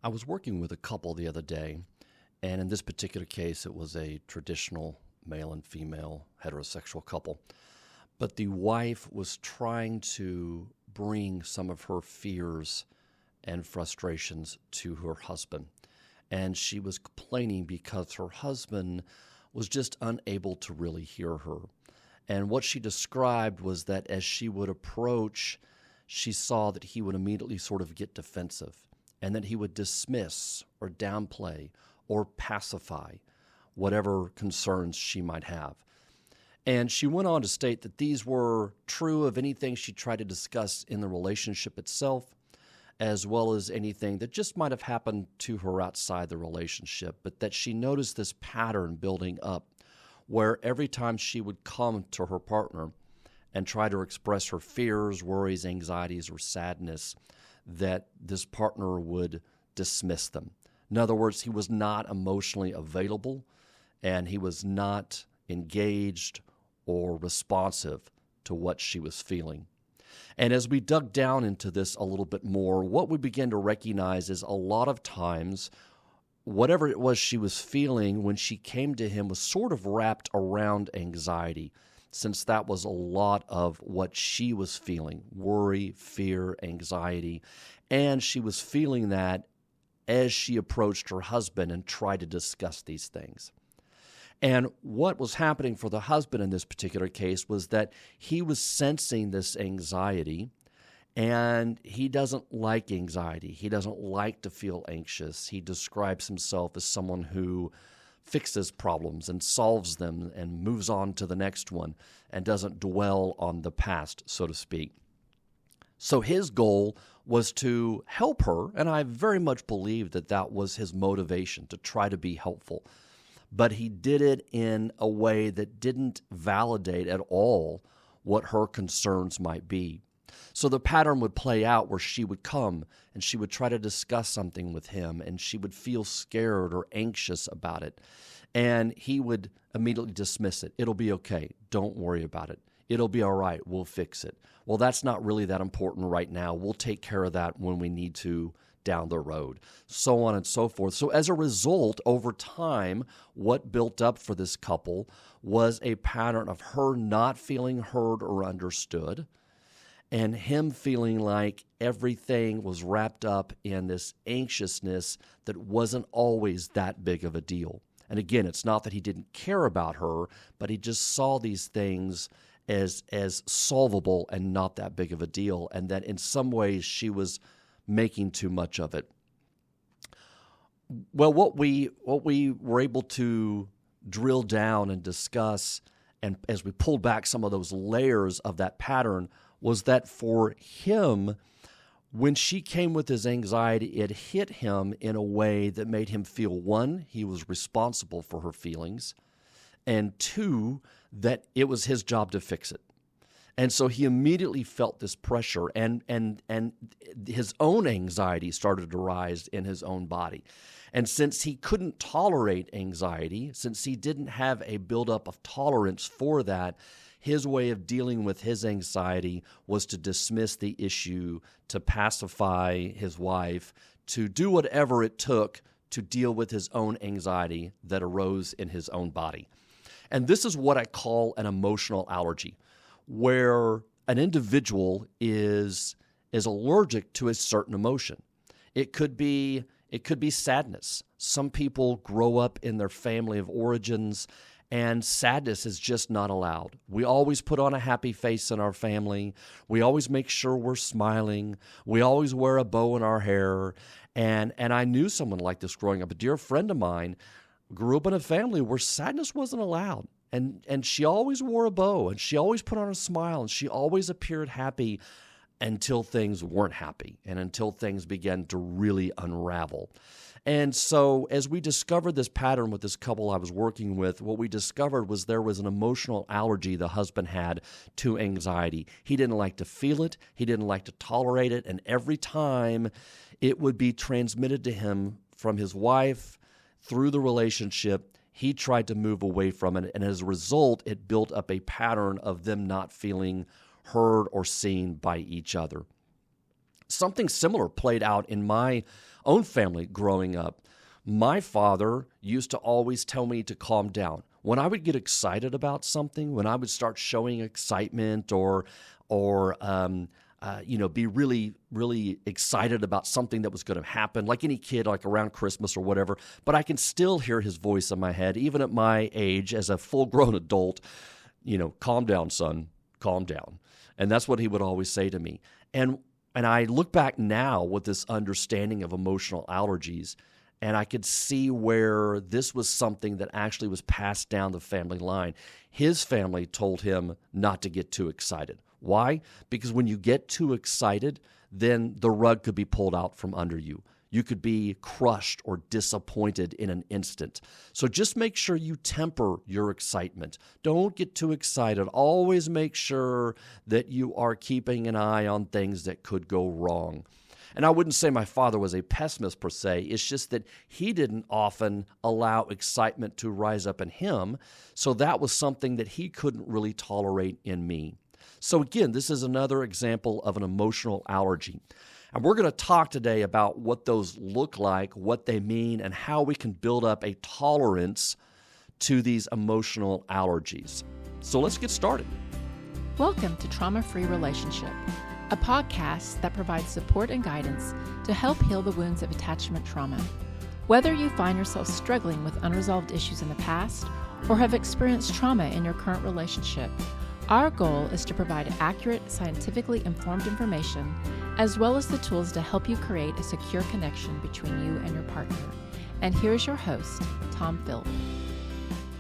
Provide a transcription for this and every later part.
I was working with a couple the other day, and in this particular case, it was a traditional male and female heterosexual couple. But the wife was trying to bring some of her fears and frustrations to her husband. And she was complaining because her husband was just unable to really hear her. And what she described was that as she would approach, she saw that he would immediately sort of get defensive and that he would dismiss or downplay or pacify whatever concerns she might have. And she went on to state that these were true of anything she tried to discuss in the relationship itself, as well as anything that just might have happened to her outside the relationship, but that she noticed this pattern building up where every time she would come to her partner and try to express her fears, worries, anxieties, or sadness, that this partner would dismiss them. In other words, he was not emotionally available and he was not engaged or responsive to what she was feeling. And as we dug down into this a little bit more, what we began to recognize is a lot of times whatever it was she was feeling when she came to him was sort of wrapped around anxiety, since that was a lot of what she was feeling: worry, fear, anxiety. And she was feeling that as she approached her husband and tried to discuss these things. And what was happening for the husband in this particular case was that he was sensing this anxiety, and he doesn't like anxiety. He doesn't like to feel anxious. He describes himself as someone who fixes problems and solves them and moves on to the next one and doesn't dwell on the past, so to speak. So his goal was to help her, and I very much believe that that was his motivation, to try to be helpful. But he did it in a way that didn't validate at all what her concerns might be. So the pattern would play out where she would come and she would try to discuss something with him, and she would feel scared or anxious about it. And he would immediately dismiss it. It'll be okay. Don't worry about it. It'll be all right. We'll fix it. Well, that's not really that important right now. We'll take care of that when we need to down the road, so on and so forth. So as a result, over time, what built up for this couple was a pattern of her not feeling heard or understood, and him feeling like everything was wrapped up in this anxiousness that wasn't always that big of a deal. And again, it's not that he didn't care about her, but he just saw these things as solvable and not that big of a deal, and that in some ways she was making too much of it. Well, what we were able to drill down and discuss, and as we pulled back some of those layers of that pattern, was that for him, when she came with his anxiety, it hit him in a way that made him feel, one, he was responsible for her feelings, and two, that it was his job to fix it. And so he immediately felt this pressure, and his own anxiety started to rise in his own body. And since he couldn't tolerate anxiety, since he didn't have a buildup of tolerance for that, his way of dealing with his anxiety was to dismiss the issue, to pacify his wife, to do whatever it took to deal with his own anxiety that arose in his own body. And this is what I call an emotional allergy, where an individual is allergic to a certain emotion. It could be sadness. Some people grow up in their family of origins, and sadness is just not allowed. We always put on a happy face in our family. We always make sure we're smiling. We always wear a bow in our hair. And I knew someone like this growing up. A dear friend of mine grew up in a family where sadness wasn't allowed. And she always wore a bow, and she always put on a smile, and she always appeared happy until things weren't happy and until things began to really unravel. And so as we discovered this pattern with this couple I was working with, what we discovered was there was an emotional allergy the husband had to anxiety. He didn't like to feel it. He didn't like to tolerate it. And every time it would be transmitted to him from his wife through the relationship, he tried to move away from it, and as a result, it built up a pattern of them not feeling heard or seen by each other. Something similar played out in my own family growing up, my father used to always tell me to calm down. When I would get excited about something, when I would start showing excitement or be really, really excited about something that was going to happen, like any kid, like around Christmas or whatever, but I can still hear his voice in my head, even at my age as a full-grown adult, calm down, son, calm down. And that's what he would always say to me. And I look back now with this understanding of emotional allergies, and I could see where this was something that actually was passed down the family line. His family told him not to get too excited. Why? Because when you get too excited, then the rug could be pulled out from under you. You could be crushed or disappointed in an instant. So just make sure you temper your excitement. Don't get too excited. Always make sure that you are keeping an eye on things that could go wrong. And I wouldn't say my father was a pessimist per se. It's just that he didn't often allow excitement to rise up in him. So that was something that he couldn't really tolerate in me. So again, this is another example of an emotional allergy. And we're going to talk today about what those look like, what they mean, and how we can build up a tolerance to these emotional allergies. So let's get started. Welcome to Trauma-Free Relationship, a podcast that provides support and guidance to help heal the wounds of attachment trauma. Whether you find yourself struggling with unresolved issues in the past or have experienced trauma in your current relationship, our goal is to provide accurate, scientifically informed information, as well as the tools to help you create a secure connection between you and your partner. And here's your host, Tom Philp.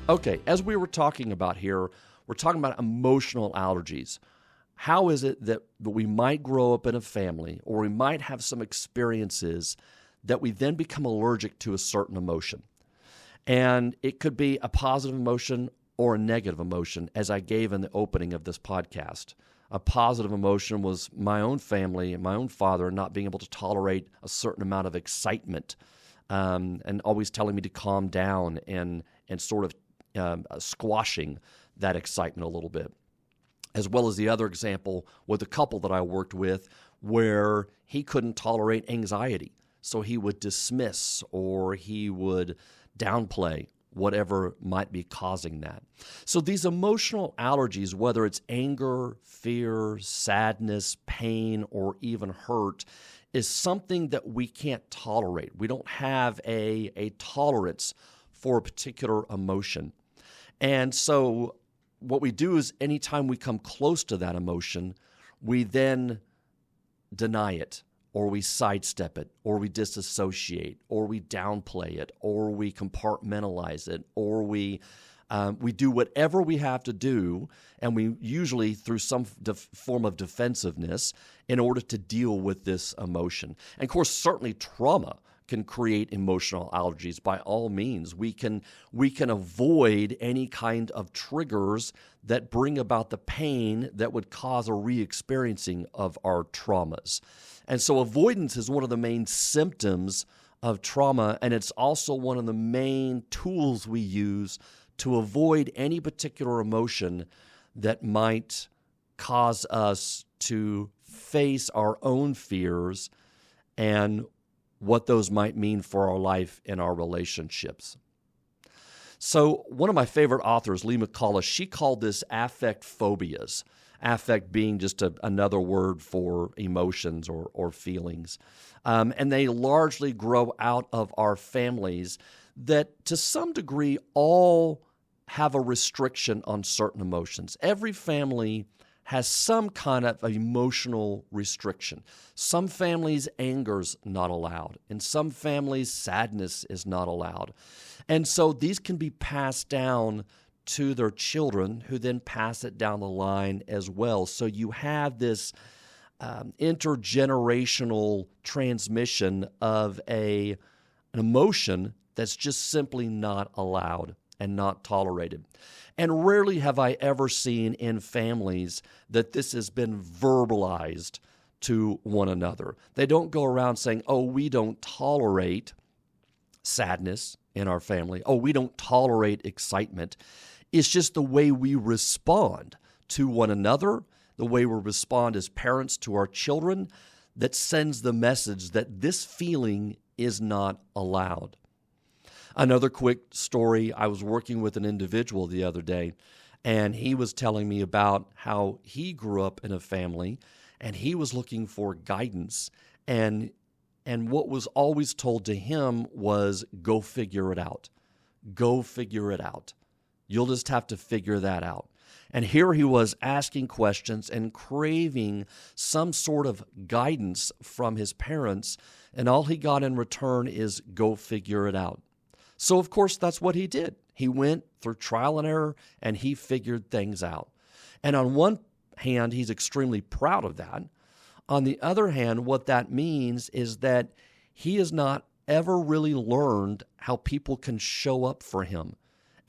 Okay, as we were talking about here, we're talking about emotional allergies. How is it that we might grow up in a family, or we might have some experiences that we then become allergic to a certain emotion? And it could be a positive emotion or a negative emotion, as I gave in the opening of this podcast. A positive emotion was my own family and my own father not being able to tolerate a certain amount of excitement, and always telling me to calm down and sort of squashing that excitement a little bit. As well as the other example with a couple that I worked with where he couldn't tolerate anxiety. So he would dismiss or he would downplay whatever might be causing that. So these emotional allergies, whether it's anger, fear, sadness, pain, or even hurt, is something that we can't tolerate. We don't have a tolerance for a particular emotion. And so what we do is anytime we come close to that emotion, we then deny it, or we sidestep it, or we disassociate, or we downplay it, or we compartmentalize it, or we do whatever we have to do, and we usually through some form of defensiveness in order to deal with this emotion. And of course, certainly trauma can create emotional allergies. By all means, we can avoid any kind of triggers that bring about the pain that would cause a re-experiencing of our traumas. And so avoidance is one of the main symptoms of trauma, and it's also one of the main tools we use to avoid any particular emotion that might cause us to face our own fears and what those might mean for our life and our relationships. So one of my favorite authors, Lee McCullough, she called this affect phobias. Affect being just another word for emotions or feelings. And they largely grow out of our families that to some degree all have a restriction on certain emotions. Every family has some kind of emotional restriction. Some families, anger's not allowed. In some families, sadness is not allowed. And so these can be passed down to their children, who then pass it down the line as well. So you have this intergenerational transmission of an emotion that's just simply not allowed and not tolerated. And rarely have I ever seen in families that this has been verbalized to one another. They don't go around saying, oh, we don't tolerate sadness in our family. Oh, we don't tolerate excitement. It's just the way we respond to one another, the way we respond as parents to our children, that sends the message that this feeling is not allowed. Another quick story, I was working with an individual the other day, and he was telling me about how he grew up in a family, and he was looking for guidance. And what was always told to him was, go figure it out. Go figure it out. You'll just have to figure that out. And here he was asking questions and craving some sort of guidance from his parents, and all he got in return is, go figure it out. So, of course, that's what he did. He went through trial and error, and he figured things out. And on one hand, he's extremely proud of that. On the other hand, what that means is that he has not ever really learned how people can show up for him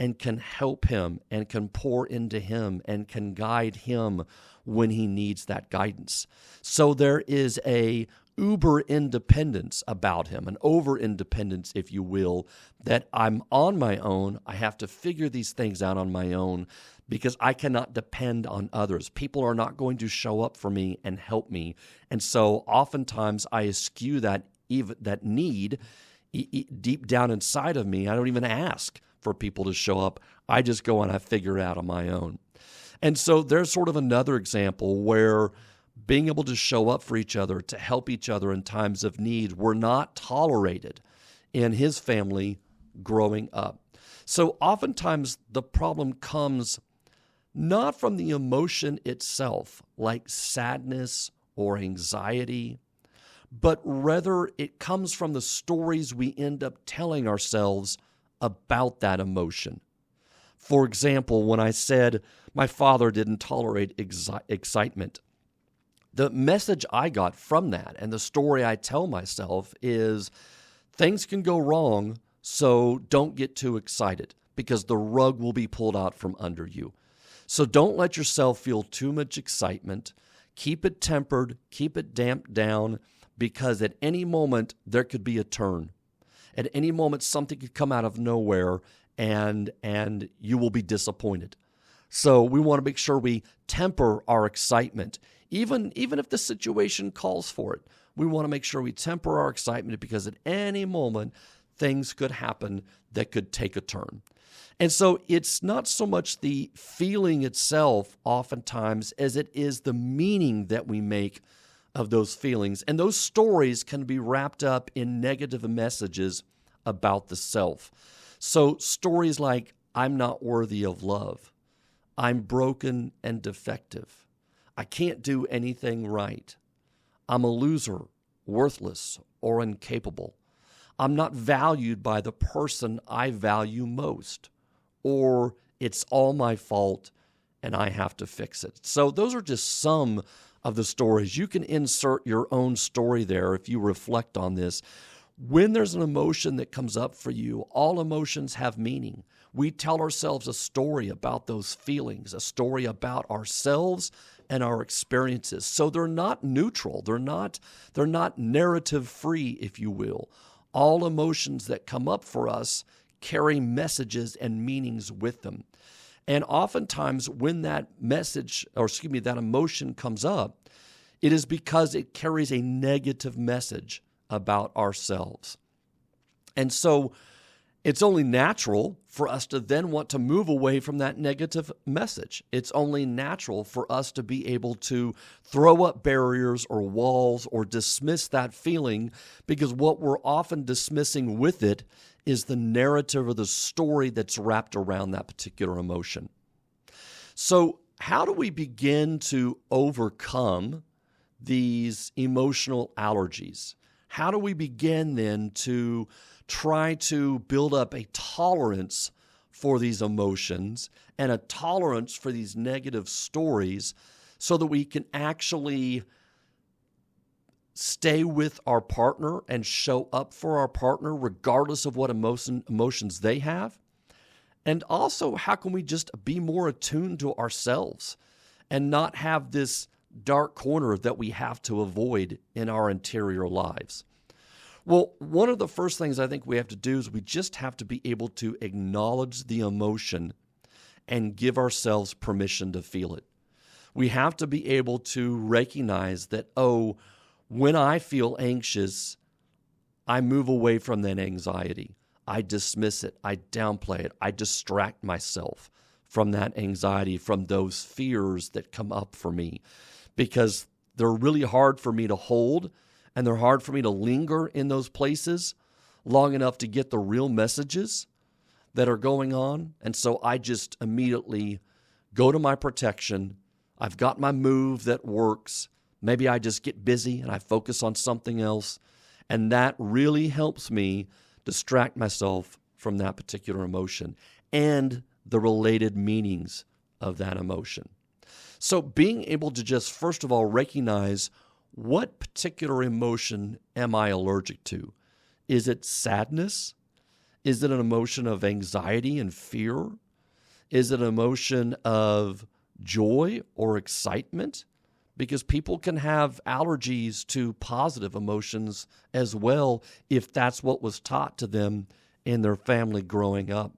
and can help him and can pour into him and can guide him when he needs that guidance. So there is a uber independence about him, an over independence, if you will, that I'm on my own. I have to figure these things out on my own because I cannot depend on others. People are not going to show up for me and help me. And so oftentimes I eschew that need deep down inside of me. I don't even ask for people to show up. I just go and I figure it out on my own. And so there's sort of another example where being able to show up for each other, to help each other in times of need, were not tolerated in his family growing up. So oftentimes the problem comes not from the emotion itself, like sadness or anxiety, but rather it comes from the stories we end up telling ourselves about that emotion. For example, when I said my father didn't tolerate excitement, the message I got from that and the story I tell myself is things can go wrong, so don't get too excited because the rug will be pulled out from under you. So don't let yourself feel too much excitement. Keep it tempered, keep it damped down, because at any moment there could be a turn. At any moment something could come out of nowhere and you will be disappointed. So we want to make sure we temper our excitement. Even if the situation calls for it, we want to make sure we temper our excitement because at any moment things could happen that could take a turn. And so it's not so much the feeling itself oftentimes as it is the meaning that we make of those feelings. And those stories can be wrapped up in negative messages about the self. So stories like, I'm not worthy of love. I'm broken and defective. I can't do anything right. I'm a loser, worthless, or incapable. I'm not valued by the person I value most. Or it's all my fault and I have to fix it. So those are just some of the stories. You can insert your own story there if you reflect on this. When there's an emotion that comes up for you, all emotions have meaning. We tell ourselves a story about those feelings, a story about ourselves and our experiences. So they're not neutral. They're not narrative free, if you will. All emotions that come up for us carry messages and meanings with them. And oftentimes when that emotion comes up, it is because it carries a negative message about ourselves. And so it's only natural for us to then want to move away from that negative message. It's only natural for us to be able to throw up barriers or walls or dismiss that feeling, because what we're often dismissing with it is the narrative or the story that's wrapped around that particular emotion. So how do we begin to overcome these emotional allergies? How do we begin then to try to build up a tolerance for these emotions and a tolerance for these negative stories so that we can actually stay with our partner and show up for our partner regardless of what emotions they have? And also, how can we just be more attuned to ourselves and not have this dark corner that we have to avoid in our interior lives? Well, one of the first things I think we have to do is we just have to be able to acknowledge the emotion and give ourselves permission to feel it. We have to be able to recognize that, when I feel anxious, I move away from that anxiety. I dismiss it. I downplay it. I distract myself from that anxiety, from those fears that come up for me, because they're really hard for me to hold, and they're hard for me to linger in those places long enough to get the real messages that are going on. And so I just immediately go to my protection. I've got my move that works. Maybe I just get busy and I focus on something else. And that really helps me distract myself from that particular emotion and the related meanings of that emotion. So being able to just, first of all, recognize what particular emotion am I allergic to? Is it sadness? Is it an emotion of anxiety and fear? Is it an emotion of joy or excitement? Because people can have allergies to positive emotions as well if that's what was taught to them in their family growing up.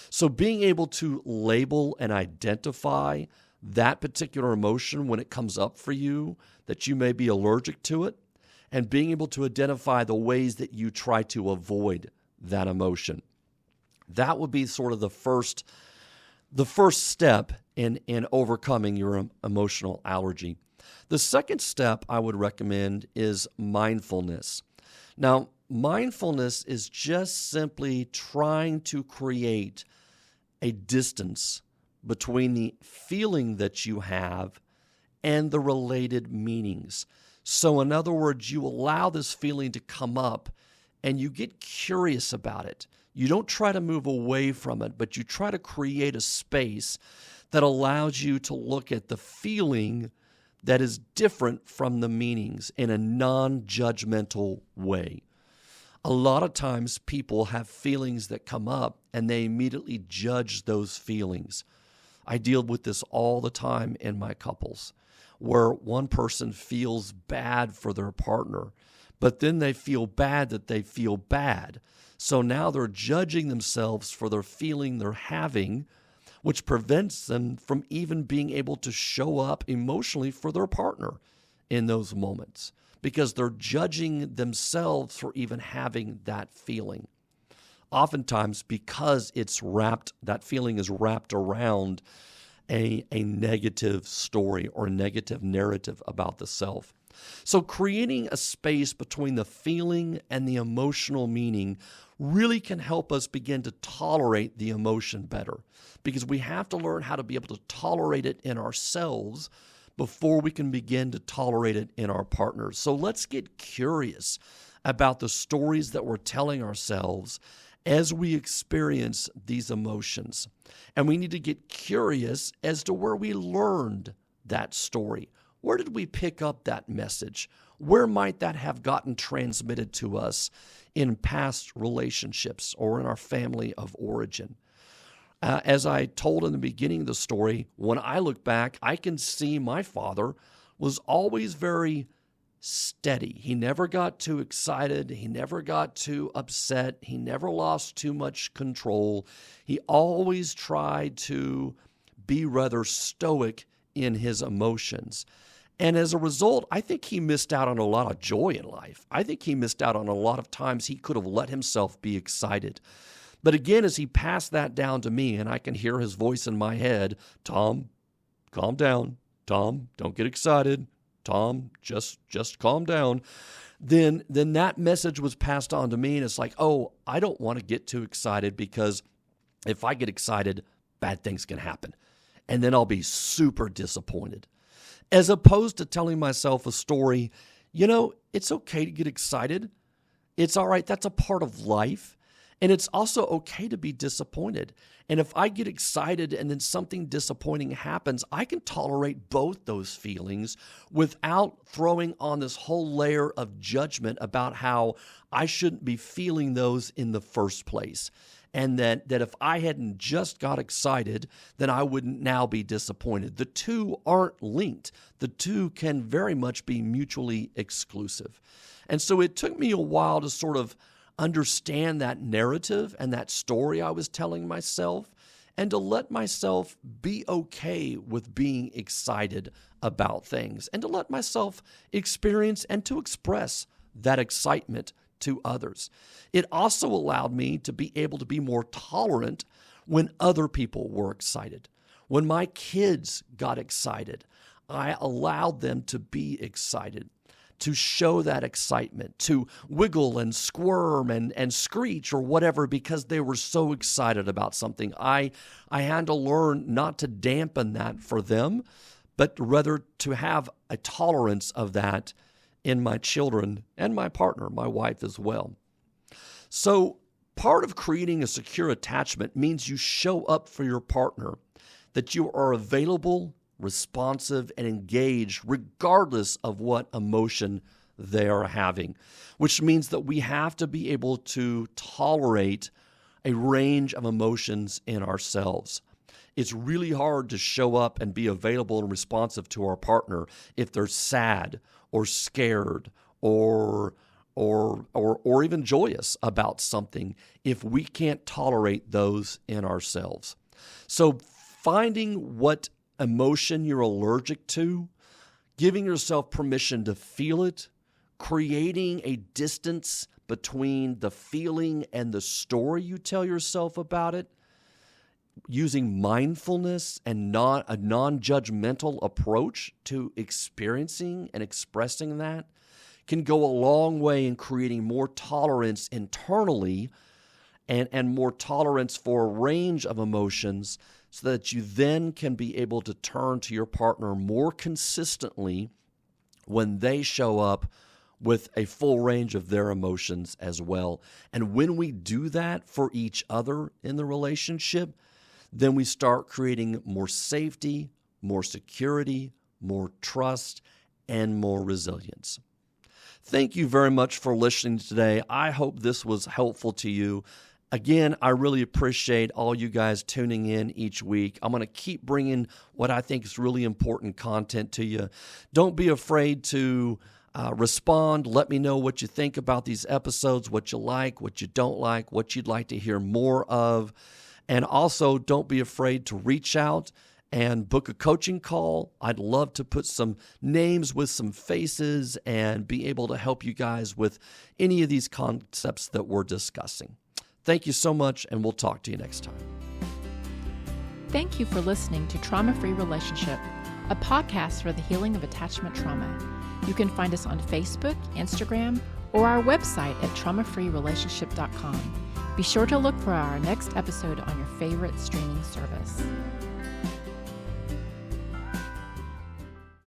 So being able to label and identify that particular emotion when it comes up for you, that you may be allergic to it, and being able to identify the ways that you try to avoid that emotion. That would be sort of the first step in overcoming your emotional allergy. The second step I would recommend is mindfulness. Now, mindfulness is just simply trying to create a distance between the feeling that you have and the related meanings. So in other words, you allow this feeling to come up and you get curious about it. You don't try to move away from it, but you try to create a space that allows you to look at the feeling that is different from the meanings in a non-judgmental way. A lot of times people have feelings that come up and they immediately judge those feelings. I deal with this all the time in my couples, where one person feels bad for their partner, but then they feel bad that they feel bad. So now they're judging themselves for their feeling they're having, which prevents them from even being able to show up emotionally for their partner in those moments, because they're judging themselves for even having that feeling. Oftentimes, because that feeling is wrapped around a negative story or negative narrative about the self. So creating a space between the feeling and the emotional meaning really can help us begin to tolerate the emotion better, because we have to learn how to be able to tolerate it in ourselves before we can begin to tolerate it in our partners. So let's get curious about the stories that we're telling ourselves as we experience these emotions. And we need to get curious as to where we learned that story. Where did we pick up that message? Where might that have gotten transmitted to us in past relationships or in our family of origin? As I told in the beginning of the story, when I look back, I can see my father was always very steady. He never got too excited. He never got too upset. He never lost too much control. He always tried to be rather stoic in his emotions. And as a result, I think he missed out on a lot of joy in life. I think he missed out on a lot of times he could have let himself be excited. But again, as he passed that down to me, and I can hear his voice in my head, Tom, calm down. Tom, don't get excited. Tom, just calm down. Then that message was passed on to me, and it's like, oh, I don't want to get too excited, because if I get excited, bad things can happen. And then I'll be super disappointed. As opposed to telling myself a story, it's okay to get excited. It's all right. That's a part of life. And it's also okay to be disappointed. And if I get excited and then something disappointing happens, I can tolerate both those feelings without throwing on this whole layer of judgment about how I shouldn't be feeling those in the first place. And that if I hadn't just got excited, then I wouldn't now be disappointed. The two aren't linked. The two can very much be mutually exclusive. And so it took me a while to sort of understand that narrative and that story I was telling myself, and to let myself be okay with being excited about things, and to let myself experience and to express that excitement to others. It also allowed me to be able to be more tolerant when other people were excited. When my kids got excited, I allowed them to be excited, to show that excitement, to wiggle and squirm and screech or whatever because they were so excited about something. I had to learn not to dampen that for them, but rather to have a tolerance of that in my children and my partner, my wife as well. So part of creating a secure attachment means you show up for your partner, that you are available, responsive, and engaged regardless of what emotion they are having, which means that we have to be able to tolerate a range of emotions in ourselves. It's really hard to show up and be available and responsive to our partner if they're sad or scared or even joyous about something if we can't tolerate those in ourselves. So finding what emotion you're allergic to, giving yourself permission to feel it, creating a distance between the feeling and the story you tell yourself about it, using mindfulness and a non-judgmental approach to experiencing and expressing that can go a long way in creating more tolerance internally and more tolerance for a range of emotions so that you then can be able to turn to your partner more consistently when they show up with a full range of their emotions as well. And when we do that for each other in the relationship, then we start creating more safety, more security, more trust, and more resilience. Thank you very much for listening today. I hope this was helpful to you. Again, I really appreciate all you guys tuning in each week. I'm going to keep bringing what I think is really important content to you. Don't be afraid to respond. Let me know what you think about these episodes, what you like, what you don't like, what you'd like to hear more of. And also, don't be afraid to reach out and book a coaching call. I'd love to put some names with some faces and be able to help you guys with any of these concepts that we're discussing. Thank you so much, and we'll talk to you next time. Thank you for listening to Trauma-Free Relationship, a podcast for the healing of attachment trauma. You can find us on Facebook, Instagram, or our website at traumafreerelationship.com. Be sure to look for our next episode on your favorite streaming service.